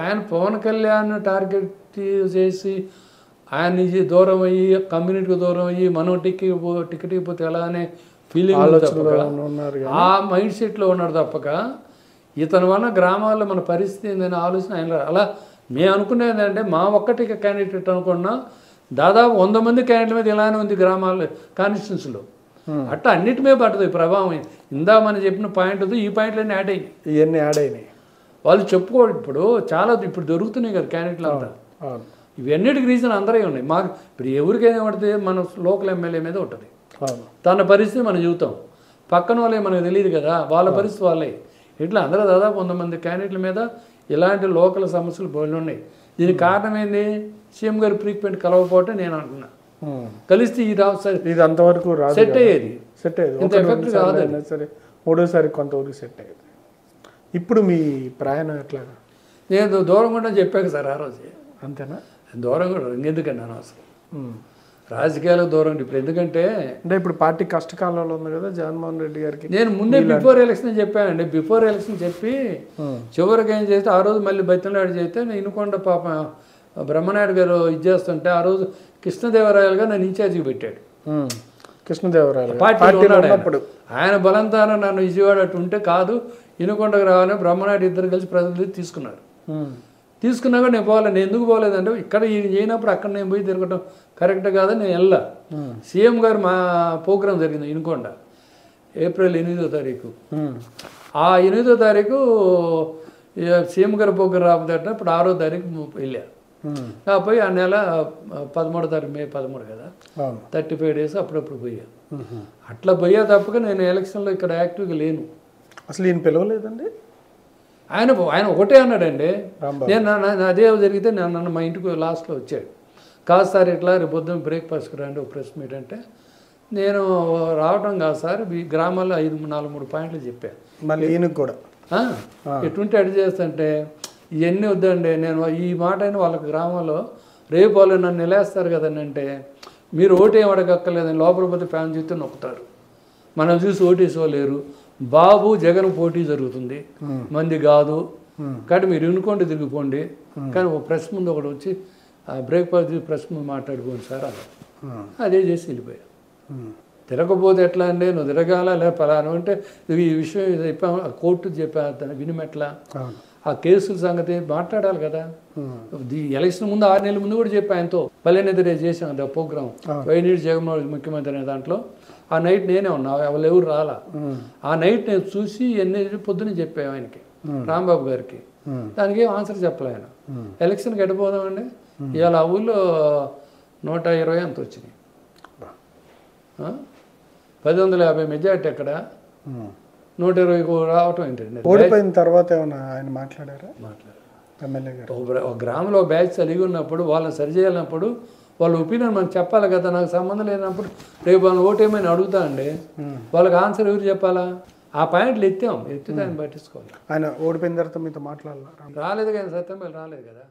ఆయన పవన్ కళ్యాణ్ టార్గెట్ చేసి ఆయన నుంచి దూరం అయ్యి కమ్యూనిటీకి దూరం అయ్యి మనం టికెట్ ఇవ్వకపోతే ఎలా అనే ఫీలింగ్ ఆ మైండ్ సెట్లో ఉన్నాడు తప్పక ఇతని వల్ల గ్రామాల్లో మన పరిస్థితి ఏందని ఆలోచన ఆయన అలా మేము అనుకునేది ఏంటంటే మా ఒక్కటికి క్యాండిడేట్ అనుకున్నా దాదాపు 100 మంది క్యాండిడేట్ మీద ఇలానే ఉంది గ్రామాల్లో కాన్స్టిట్యూన్సీలో అట్లా అన్నిటి మీద పడుతుంది ప్రభావం. ఇందా మనం చెప్పిన పాయింట్ ఈ పాయింట్లన్నీ యాడ్ అయినాయి, ఇవన్నీ యాడ్ అయినాయి. వాళ్ళు చెప్పుకోడు ఇప్పుడు చాలా ఇప్పుడు దొరుకుతున్నాయి కదా క్యాండిడేట్లు అంతా. ఇవన్నిటికి రీజన్ అందరే ఉన్నాయి. మాకు ఇప్పుడు ఎవరికైనా పడితే మన లోకల్ ఎమ్మెల్యే మీద ఉంటుంది, తన పరిస్థితి మనం చూస్తాం. పక్కన వాళ్ళే మనకు తెలియదు కదా, వాళ్ళ పరిస్థితి వాళ్ళే. ఇట్లా అందరూ దాదాపు 100 మంది క్యాండిడేట్ల మీద ఇలాంటి లోకల్ సమస్యలు బోళ్ళు ఉన్నాయి. దీనికి కారణం ఏంది? సీఎం గారు ఫ్రీక్వెంట్ కలవకపోవటం నేను అంటున్నా. కలిస్తే ఇది అంతవరకు సెట్ అయ్యేది, ఇంత ఎఫెక్ట్ కాదు. సరే మూడోసారి కొంతవరకు సెట్ అయ్యేది. ఇప్పుడు మీ ప్రయాణం ఎట్లాగా? నేను దూరం కూడా చెప్పాక సార్ ఆ రోజే. అంతేనా? దూరం కూడా ఇంకెందుకండి అనవసరం రాజకీయాలకు దూరం. ఇప్పుడు ఎందుకంటే అంటే ఇప్పుడు పార్టీ కష్టకాలంలో ఉంది కదా జగన్మోహన్ రెడ్డి గారికి. నేను ముందే బిఫోర్ ఎలక్షన్ చెప్పానండి. బిఫోర్ ఎలక్షన్ చెప్పి చివరికి ఏం చేస్తే ఆ రోజు మళ్ళీ బతినాడు చేస్తే నేను ఇనుకొండ పాప బ్రహ్మనాయుడు గారు ఇది చేస్తుంటే ఆ రోజు కృష్ణదేవరాయలు గారు నన్ను ఇన్ఛార్జికి పెట్టాడు. కృష్ణదేవరాయలు పార్టీలో ఉన్నప్పుడు ఆయన బలంతాన నన్ను విజయవాడ అటు ఉంటే కాదు ఇనుకొండకు రావాలని బ్రహ్మనాయుడు ఇద్దరు కలిసి ప్రజలు తీసుకున్నారు. తీసుకున్నాక నేను పోవాలి. నేను ఎందుకు పోలేదంటే ఇక్కడ ఈయన చేయనప్పుడు అక్కడ నేను పోయి తిరగటం కరెక్ట్ కాదని నేను వెళ్ళా. సీఎం గారు మా ప్రోగ్రాం జరిగింది ఇనుకొండ ఏప్రిల్ 8వ తారీఖు. ఆ 8వ తారీఖు సీఎం గారు ప్రోగ్రాం రాబోతే ఇప్పుడు 6వ తారీఖు వెళ్ళా. పోయి ఆ నెల 13వ తారీఖు మే 13 కదా, 35 డేస్ అప్పుడప్పుడు పోయా. అట్లా పోయా తప్పక నేను ఎలక్షన్లో ఇక్కడ యాక్టివ్గా లేను. అసలు ఈయన పిలవలేదండి? ఆయన ఒకటే అన్నాడండి. నేను అదే జరిగితే నన్ను మా ఇంటికి లాస్ట్లో వచ్చాడు. కాదు సార్ ఇట్లా రేపు పొద్దున్న బ్రేక్ఫాస్ట్కి రండి ఒక ప్రెస్ మీట్ అంటే నేను రావడం కాదు సార్ ఈ గ్రామాల్లో 4-3 పాయింట్లు చెప్పాను. మళ్ళీ ఈయనకు కూడా ఎటువంటి అడి చేస్తుంటే ఇవన్నీ వద్దండి. నేను ఈ మాట అయినా వాళ్ళకి గ్రామంలో రేపు వాళ్ళు నన్ను నిలేస్తారు కదండి అంటే మీరు ఓటేం అడగక్కర్లేదని లోపల పోతే ఫ్యాన్ చూస్తే నొక్కుతారు. మనం చూసి ఓటేసుకోలేరు. బాబు జగన్ పోటీ జరుగుతుంది, మంది కాదు కాబట్టి మీరు ఇనుకోండి తిరిగిపోండి. కానీ ఒక ప్రెస్ ముందు ఒకటి వచ్చి బ్రేక్ఫాస్ట్ ప్రెస్ ముందు మాట్లాడుకోండి సార్ అలా. అదే చేసి వెళ్ళిపోయా. తిరగకపోతే ఎట్లా అండి? నువ్వు తిరగాల లేదా పలాను అంటే ఈ విషయం చెప్పాము, కోర్టు చెప్పా వినిమెట్లా ఆ కేసుల సంగతి మాట్లాడాలి కదా. ఎలక్షన్ ముందు 6 నెలల ముందు కూడా చెప్పా ఆయనతో పల్లెనెదిరే చేసాం కదా ప్రోగ్రాం వైనీటి జగన్మోహన్ ముఖ్యమంత్రి అనే దాంట్లో. ఆ నైట్ నేనే ఉన్నా, వాళ్ళు ఎవరు రాలా. ఆ నైట్ నేను చూసి ఎన్ని పొద్దున్న చెప్పాను ఆయనకి, రాంబాబు గారికి. దానికి ఏం ఆన్సర్ చెప్పలే ఆయన. ఎలక్షన్కి ఎడిపోదామండి ఇవాళ ఆ ఊళ్ళో 120 అంత వచ్చినాయి. 1050 మెజార్టీ ఎక్కడ 120 రావటం ఏంటండి? ఓడిపోయిన తర్వాత ఏమన్నా ఆయన మాట్లాడారా? ఎమ్మెల్యే గారు ఒక గ్రామంలో బ్యాచ్ కలిగి ఉన్నప్పుడు వాళ్ళని సరిచేయాలన్నప్పుడు వాళ్ళ ఒపీనియన్ మనకు చెప్పాలి కదా. నాకు సంబంధం లేనప్పుడు రేపు వాళ్ళని ఓటేమని అడుగుతా అండి, వాళ్ళకి ఆన్సర్ ఎవరు చెప్పాలా? ఆ పాయింట్లు ఎత్తితే ఆయన పట్టించుకోవాలి. ఆయన ఓడిపోయిన తర్వాత మీతో మాట్లాడాలి? రాలేదు కదా, సత్యం రాలేదు కదా.